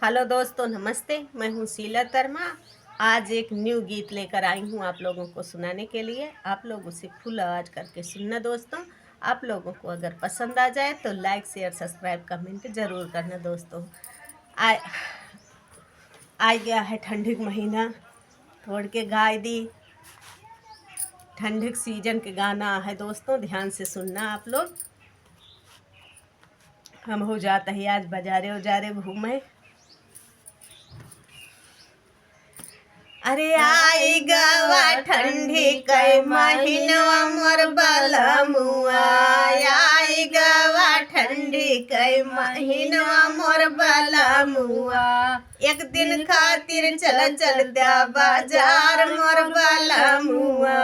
Hello दोस्तों, नमस्ते। मैं हूँ शीला तर्मा। आज एक न्यू गीत लेकर आई हूँ आप लोगों को सुनाने के लिए। आप लोग उसे फुल आवाज करके सुनना दोस्तों। आप लोगों को अगर पसंद आ जाए तो लाइक शेयर सब्सक्राइब कमेंट जरूर करना दोस्तों। आ आ गया है ठंडी का महीना, थोड़ के गाय दी। ठंडी सीजन के गाना है दोस्तों, ध्यान से सुनना आप लोग। हम हो जाता है आज बाजारे उजारे घूमे। अरे आई गवा ठंडी कई महीनवा मोर बलमुआ। आई गवा ठंडी कई महीनवा मोर बलमुआ। एक दिन खातिर चल चल द्या बाजार मोर बलमुआ।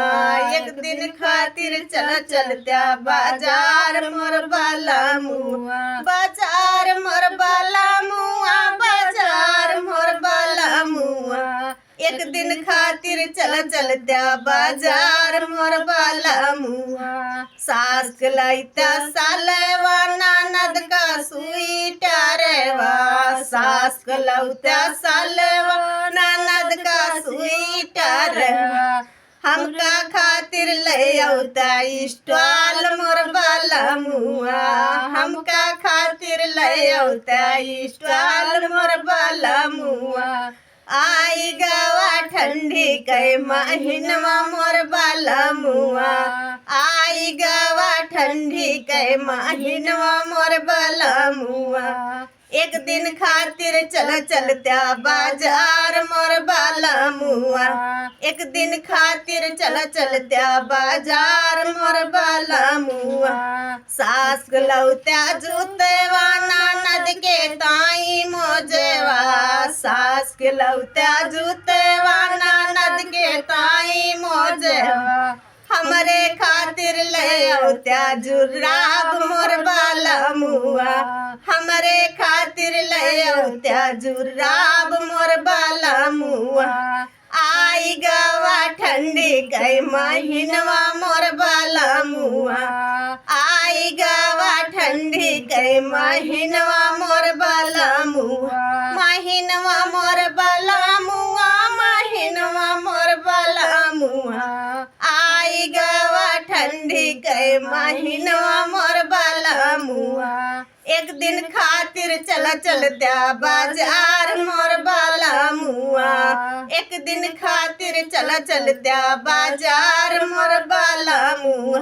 एक दिन खातिर चल चल द्या बाजार मोर बलमुआ। बाजार मोर बलमुआ, बाजार मोर बलमुआ। एक दिन खातिर चल चल द्या बाजार मोर बलमुआ। सास के लैता सालवा ननद का स्वीटरवा। सास के लौता सालवा ननद का स्वीटरवा। हमका खातिर ले औता स्टॉल मोर बलमुआ। हमका खातिर ले औता स्टॉल मोर बलमुआ। आई गवा ठंडी के महीनवा मोर बलमुआ। आई गवा ठंडी के महीनवा मोर बलमुआ। एक दिन खातिर चल चल द्या बाजार मोर बलमुआ। एक दिन खातिर चल चल द्या बाजार मोर बलमुआ। सास लौत्या जूतेवा ननद के ताई मोजेवा। सास के लौत्या जूतेवा ननद के ताई मोजेवा। हमरे खातिर ले औत्या जुराब मोर बलमुआ। हमरे खातिर ले औत्या जुराब मोर बलमुआ। आई गवा ठंडी के महीनवा मोर बलमुआ। आई गवा ठंडी के महीनवा मोर बलमुआ। महीनवा मोर बलमुआ, महीनवा मोर बलमुआ। आई गवा ठंडी के महीनवा मोर बलमुआ। एक दिन खातिर चल चल द्या बाजार मोर बलमुआ। एक दिन खातिर चल चल द्या बाजार मोर बलमुआ।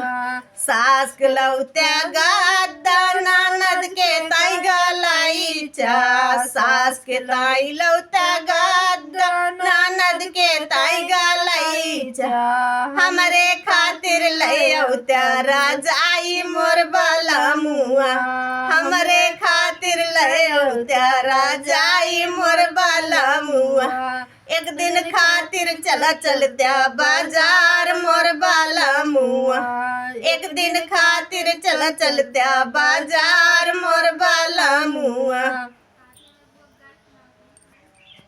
सास के लौत्या गद्दा ननद के ताई गलाईचा। सास के ताई लौत्या गद्दा ननद के ताई गलाईचा। हमरे खातिर ले औत्या राजाई मोर बलमुआ। हमरे खातिर ले औत्या राजाई मोर बलमुआ। एक दिन खातिर चल चल द्या बाजार मोर बलमुआ। एक दिन खातिर चल चल द्या बाजार मोर बलमुआ।